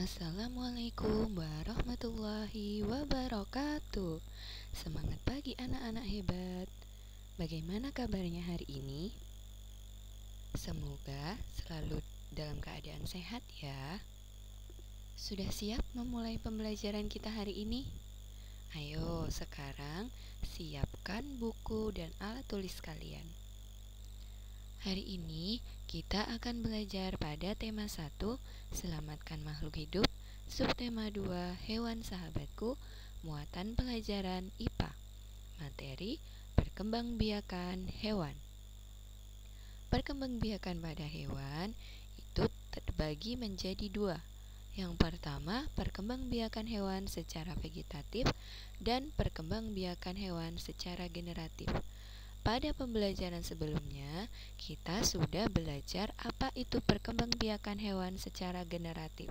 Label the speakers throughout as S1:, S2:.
S1: Assalamualaikum warahmatullahi wabarakatuh. Semangat pagi anak-anak hebat. Bagaimana kabarnya hari ini? Semoga selalu dalam keadaan sehat ya. Sudah siap memulai pembelajaran kita hari ini? Ayo sekarang siapkan buku dan alat tulis kalian. Hari ini kita akan belajar pada tema 1, Selamatkan makhluk hidup, subtema 2, Hewan sahabatku, muatan pelajaran IPA. Materi perkembangbiakan hewan. Perkembangbiakan pada hewan itu terbagi menjadi 2. Yang pertama, perkembangbiakan hewan secara vegetatif dan perkembangbiakan hewan secara generatif. Pada pembelajaran sebelumnya, kita sudah belajar apa itu perkembangbiakan hewan secara generatif.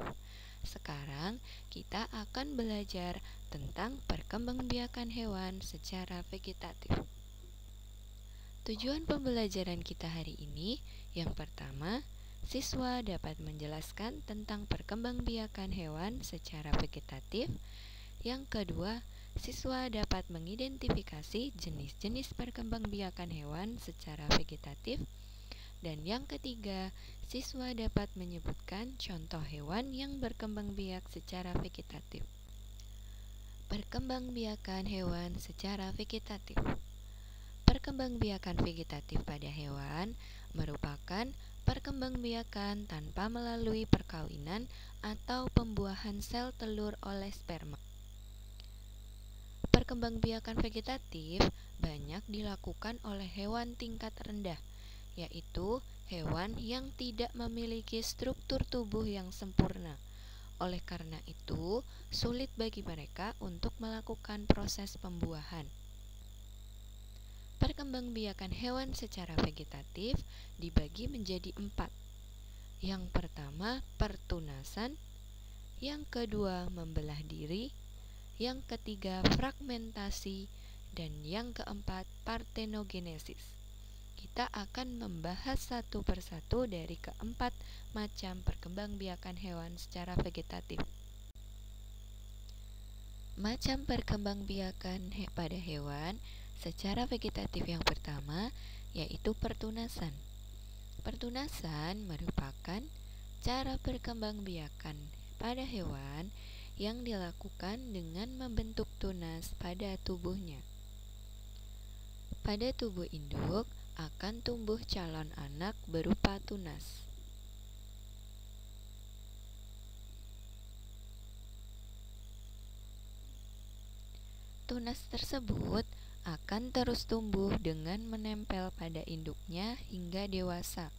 S1: Sekarang, kita akan belajar tentang perkembangbiakan hewan secara vegetatif. Tujuan pembelajaran kita hari ini, yang pertama, siswa dapat menjelaskan tentang perkembangbiakan hewan secara vegetatif. Yang kedua, siswa dapat mengidentifikasi jenis-jenis perkembangbiakan hewan secara vegetatif. Dan yang ketiga, siswa dapat menyebutkan contoh hewan yang berkembang biak secara vegetatif. Perkembangbiakan hewan secara vegetatif. Perkembangbiakan vegetatif pada hewan merupakan perkembangbiakan tanpa melalui perkawinan atau pembuahan sel telur oleh sperma. Perkembangbiakan vegetatif banyak dilakukan oleh hewan tingkat rendah, yaitu hewan yang tidak memiliki struktur tubuh yang sempurna. Oleh karena itu, sulit bagi mereka untuk melakukan proses pembuahan. Perkembangbiakan hewan secara vegetatif dibagi menjadi 4. Yang pertama, pertunasan. Yang kedua, membelah diri. Yang ketiga, fragmentasi. Dan yang keempat, partenogenesis. Kita akan membahas satu persatu dari keempat macam perkembangbiakan hewan secara vegetatif. Macam perkembangbiakan pada hewan secara vegetatif yang pertama yaitu pertunasan. Pertunasan merupakan cara perkembangbiakan pada hewan yang dilakukan dengan membentuk tunas pada tubuhnya. Pada tubuh induk akan tumbuh calon anak berupa tunas. Tunas tersebut akan terus tumbuh dengan menempel pada induknya hingga dewasa.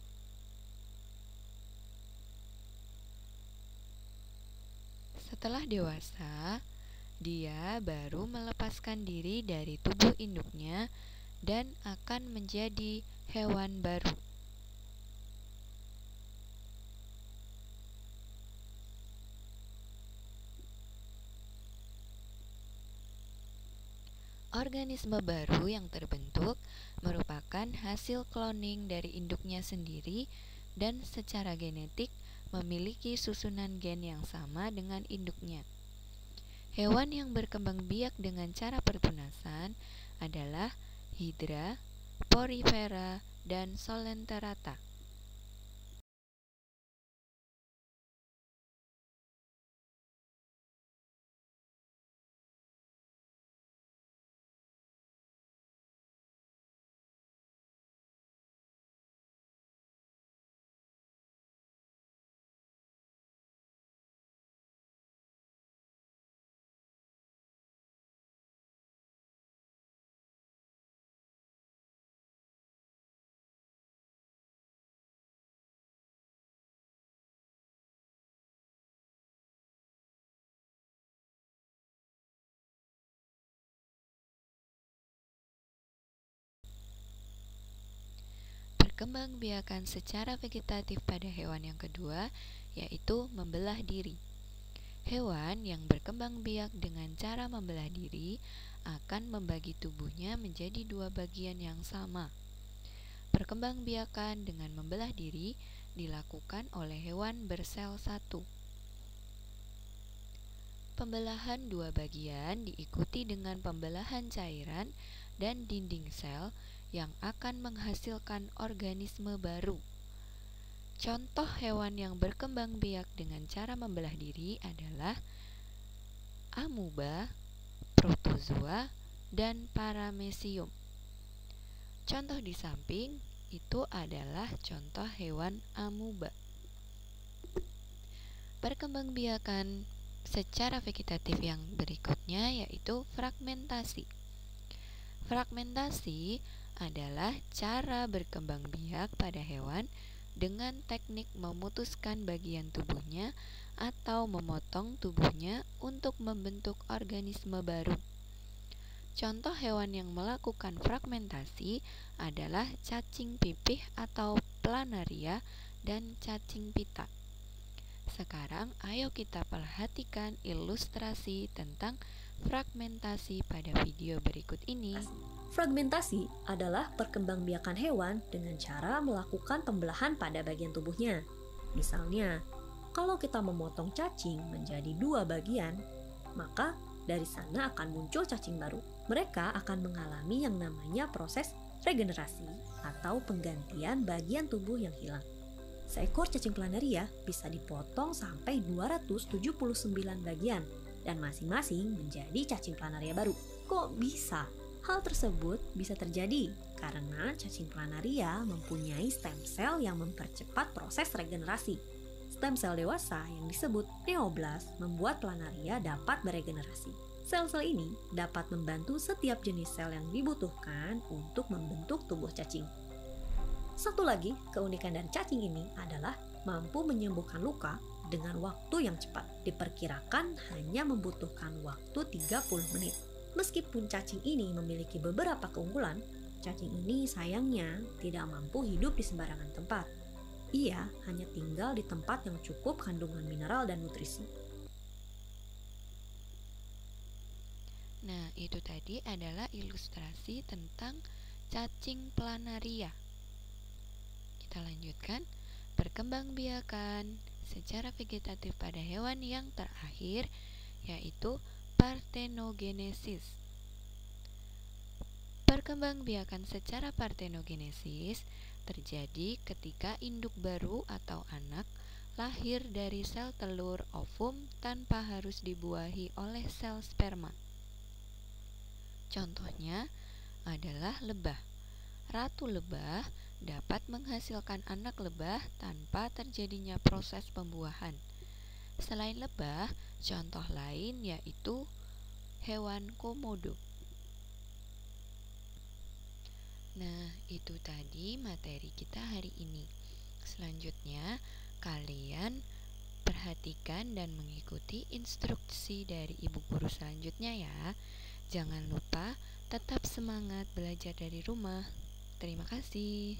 S1: Setelah dewasa, dia baru melepaskan diri dari tubuh induknya dan akan menjadi hewan baru. Organisme baru yang terbentuk merupakan hasil cloning dari induknya sendiri dan secara genetik memiliki susunan gen yang sama dengan induknya. Hewan yang berkembang biak dengan cara pertunasan adalah Hydra, Porifera, dan Solenterata. Perkembangbiakan secara vegetatif pada hewan yang kedua yaitu membelah diri. Hewan yang berkembang biak dengan cara membelah diri akan membagi tubuhnya menjadi 2 bagian yang sama. Perkembangbiakan dengan membelah diri dilakukan oleh hewan bersel satu. Pembelahan dua bagian diikuti dengan pembelahan cairan dan dinding sel yang akan menghasilkan organisme baru. Contoh hewan yang berkembang biak dengan cara membelah diri adalah amuba, protozoa, dan paramecium. Contoh di samping itu adalah contoh hewan amuba. Perkembangbiakan secara vegetatif yang berikutnya yaitu fragmentasi. Fragmentasi adalah cara berkembang biak pada hewan dengan teknik memutuskan bagian tubuhnya atau memotong tubuhnya untuk membentuk organisme baru. Contoh hewan yang melakukan fragmentasi adalah cacing pipih atau planaria dan cacing pita. Sekarang ayo kita perhatikan ilustrasi tentang fragmentasi pada video berikut ini.
S2: Fragmentasi adalah perkembangbiakan hewan dengan cara melakukan pembelahan pada bagian tubuhnya. Misalnya, kalau kita memotong cacing menjadi dua bagian, maka dari sana akan muncul cacing baru. Mereka akan mengalami yang namanya proses regenerasi atau penggantian bagian tubuh yang hilang. Seekor cacing planaria bisa dipotong sampai 279 bagian dan masing-masing menjadi cacing planaria baru. Kok bisa? Hal tersebut bisa terjadi karena cacing planaria mempunyai stem cell yang mempercepat proses regenerasi. Stem sel dewasa yang disebut neoblast membuat planaria dapat beregenerasi. Sel-sel ini dapat membantu setiap jenis sel yang dibutuhkan untuk membentuk tubuh cacing. Satu lagi keunikan dari cacing ini adalah mampu menyembuhkan luka dengan waktu yang cepat. Diperkirakan hanya membutuhkan waktu 30 menit. Meskipun cacing ini memiliki beberapa keunggulan, cacing ini sayangnya tidak mampu hidup di sembarangan tempat. Ia hanya tinggal di tempat yang cukup kandungan mineral dan nutrisi.
S1: Nah, itu tadi adalah ilustrasi tentang cacing planaria. Kita lanjutkan. Perkembangbiakan secara vegetatif pada hewan yang terakhir yaitu partenogenesis. Perkembangbiakan secara partenogenesis terjadi ketika induk baru atau anak lahir dari sel telur ovum tanpa harus dibuahi oleh sel sperma. Contohnya adalah lebah. Ratu lebah dapat menghasilkan anak lebah tanpa terjadinya proses pembuahan. Selain lebah, contoh lain yaitu hewan komodo. Nah, itu tadi materi kita hari ini. Selanjutnya, kalian perhatikan dan mengikuti instruksi dari ibu guru selanjutnya ya. Jangan lupa tetap semangat belajar dari rumah. Terima kasih.